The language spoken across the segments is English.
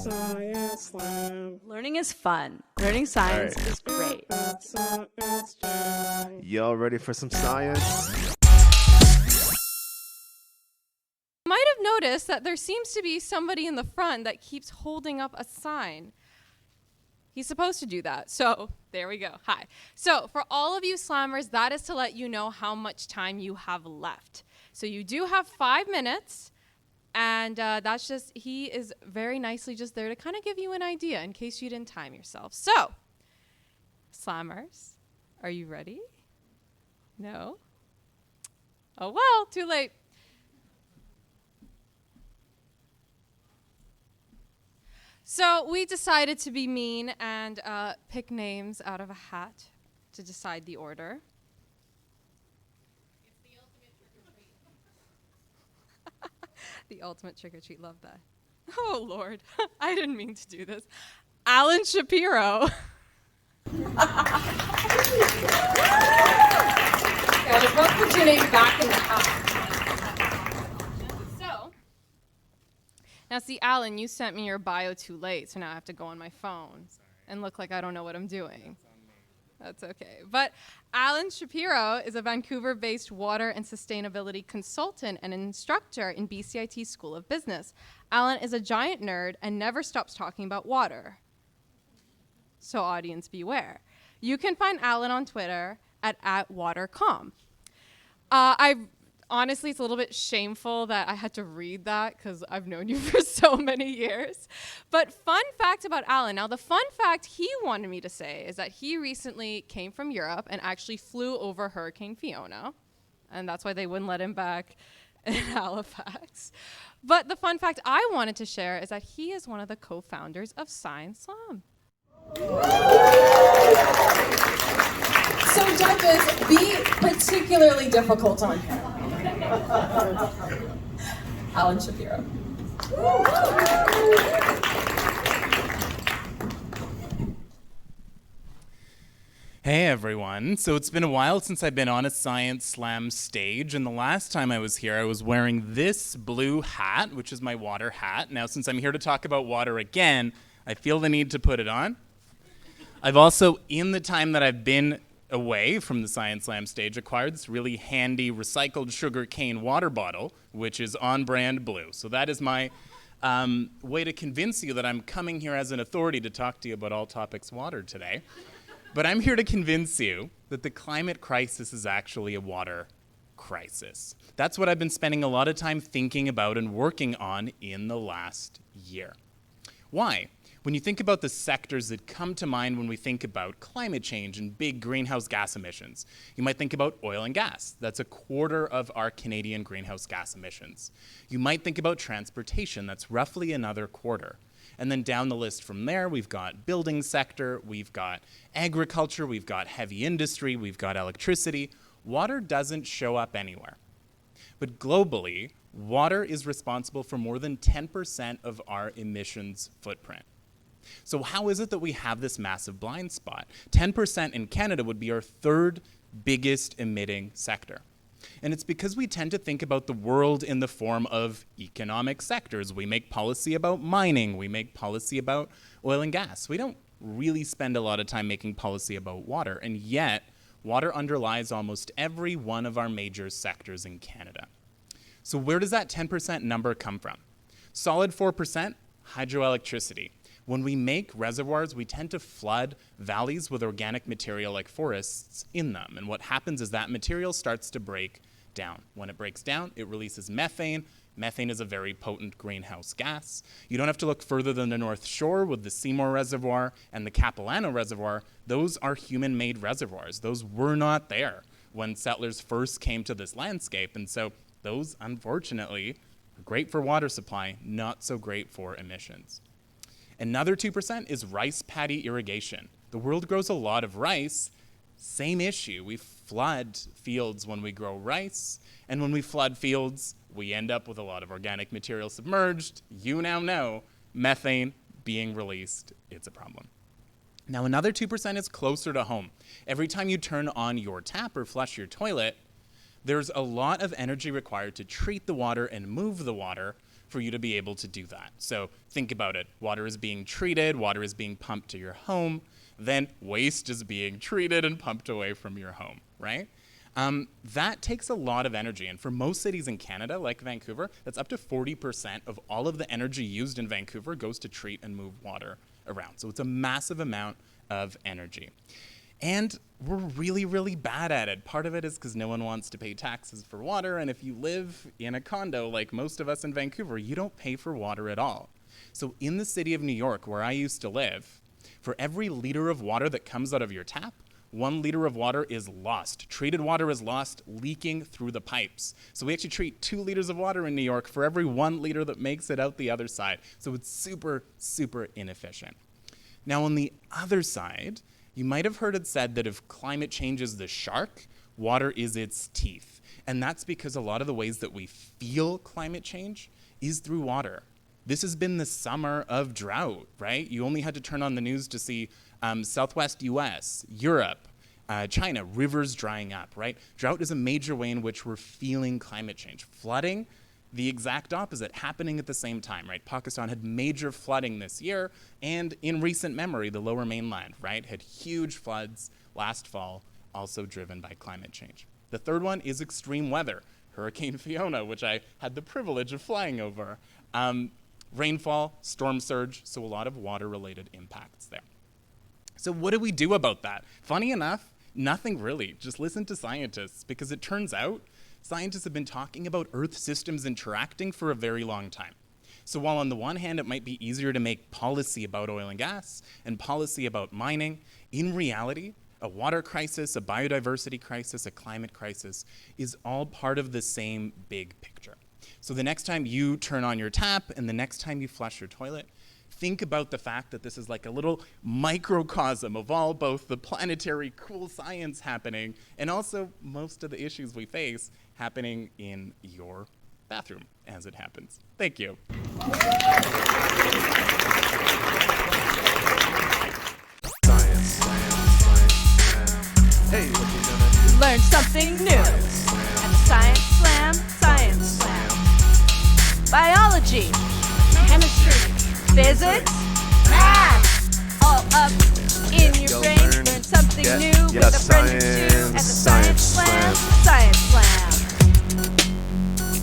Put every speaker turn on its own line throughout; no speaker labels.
Science Slam.
Learning is fun. Learning science
All right.
is great.
Science Jam.
Y'all ready for some science?
You might have noticed that there seems to be somebody in the front that keeps holding up a sign. He's supposed to do that. So there we go. Hi. So for all of you slammers, that is to let you know how much time you have left. So you do have 5 minutes. And that's just, he is very nicely just there to kind of give you an idea in case you didn't time yourself. So, slammers, are you ready? No? Oh, well, too late. So we decided to be mean and pick names out of a hat to decide the order. The ultimate trick-or-treat, love that. Oh, Lord, I didn't mean to do this. Alan Shapiro.
Gotta put your name back in the hat.
So, now see, Alan, you sent me your bio too late, so now I have to go on my phone and look like I don't know what I'm doing. That's okay. But Alan Shapiro is a Vancouver-based water and sustainability consultant and instructor in BCIT School of Business. Alan is a giant nerd and never stops talking about water. So audience beware. You can find Alan on Twitter at @watercom. Honestly, it's a little bit shameful that I had to read that because I've known you for so many years. But fun fact about Alan. Now, the fun fact he wanted me to say is that he recently came from Europe and actually flew over Hurricane Fiona. And that's why they wouldn't let him back in Halifax. But the fun fact I wanted to share is that he is one of the co-founders of Science Slam.
So judges, be particularly difficult on him. Alan Shapiro.
Hey everyone. So it's been a while since I've been on a Science Slam stage, and the last time I was here I was wearing this blue hat, which is my water hat. Now since I'm here to talk about water again, I feel the need to put it on. I've also, in the time that I've been away from the Science Slam stage, acquired this really handy recycled sugar cane water bottle, which is on brand blue. So that is my way to convince you that I'm coming here as an authority to talk to you about all topics water today. But I'm here to convince you that the climate crisis is actually a water crisis. That's what I've been spending a lot of time thinking about and working on in the last year. Why? When you think about the sectors that come to mind when we think about climate change and big greenhouse gas emissions, you might think about oil and gas. That's a quarter of our Canadian greenhouse gas emissions. You might think about transportation. That's roughly another quarter. And then down the list from there, we've got building sector, we've got agriculture, we've got heavy industry, we've got electricity. Water doesn't show up anywhere. But globally, water is responsible for more than 10% of our emissions footprint. So how is it that we have this massive blind spot? 10% in Canada would be our third biggest emitting sector. And it's because we tend to think about the world in the form of economic sectors. We make policy about mining, we make policy about oil and gas. We don't really spend a lot of time making policy about water, and yet water underlies almost every one of our major sectors in Canada. So where does that 10% number come from? Solid 4%, hydroelectricity. When we make reservoirs, we tend to flood valleys with organic material like forests in them. And what happens is that material starts to break down. When it breaks down, it releases methane. Methane is a very potent greenhouse gas. You don't have to look further than the North Shore with the Seymour Reservoir and the Capilano Reservoir. Those are human-made reservoirs. Those were not there when settlers first came to this landscape. And so those, unfortunately, are great for water supply, not so great for emissions. Another 2% is rice paddy irrigation. The world grows a lot of rice. Same issue. We flood fields when we grow rice, and when we flood fields, we end up with a lot of organic material submerged. You now know methane being released. It's a problem. Now, another 2% is closer to home. Every time you turn on your tap or flush your toilet, there's a lot of energy required to treat the water and move the water for you to be able to do that. So think about it. Water is being treated, water is being pumped to your home, then waste is being treated and pumped away from your home, right? That takes a lot of energy. And for most cities in Canada, like Vancouver, that's up to 40% of all of the energy used in Vancouver goes to treat and move water around. So it's a massive amount of energy. And we're really, really bad at it. Part of it is because no one wants to pay taxes for water. And if you live in a condo, like most of us in Vancouver, you don't pay for water at all. So in the city of New York, where I used to live, for every liter of water that comes out of your tap, 1 liter of water is lost. Treated water is lost, leaking through the pipes. So we actually treat 2 liters of water in New York for every 1 liter that makes it out the other side. So it's super, super inefficient. Now on the other side, you might have heard it said that if climate change is the shark, water is its teeth. And that's because a lot of the ways that we feel climate change is through water. This has been the summer of drought, right? You only had to turn on the news to see Southwest US, Europe, China, rivers drying up, right? Drought is a major way in which we're feeling climate change. Flooding, the exact opposite, happening at the same time, right? Pakistan had major flooding this year, and in recent memory, the Lower Mainland, right, had huge floods last fall, also driven by climate change. The third one is extreme weather. Hurricane Fiona, which I had the privilege of flying over. Rainfall, storm surge, so a lot of water-related impacts there. So what do we do about that? Funny enough, nothing really. Just listen to scientists, because it turns out scientists have been talking about Earth systems interacting for a very long time. So while on the one hand it might be easier to make policy about oil and gas and policy about mining, in reality, a water crisis, a biodiversity crisis, a climate crisis is all part of the same big picture. So the next time you turn on your tap and the next time you flush your toilet, think about the fact that this is like a little microcosm of all both the planetary cool science happening and also most of the issues we face happening in your bathroom as it happens. Thank you.
Science. Hey, what you gonna do?
Learn something new at Science Slam, Science Slam. Biology, chemistry, physics, math, all up in your
Go
brain. Learn something
get
new with
your
a friend or two at the Science
science
Slam, Science Slam.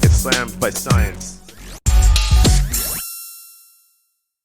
Get slammed by science.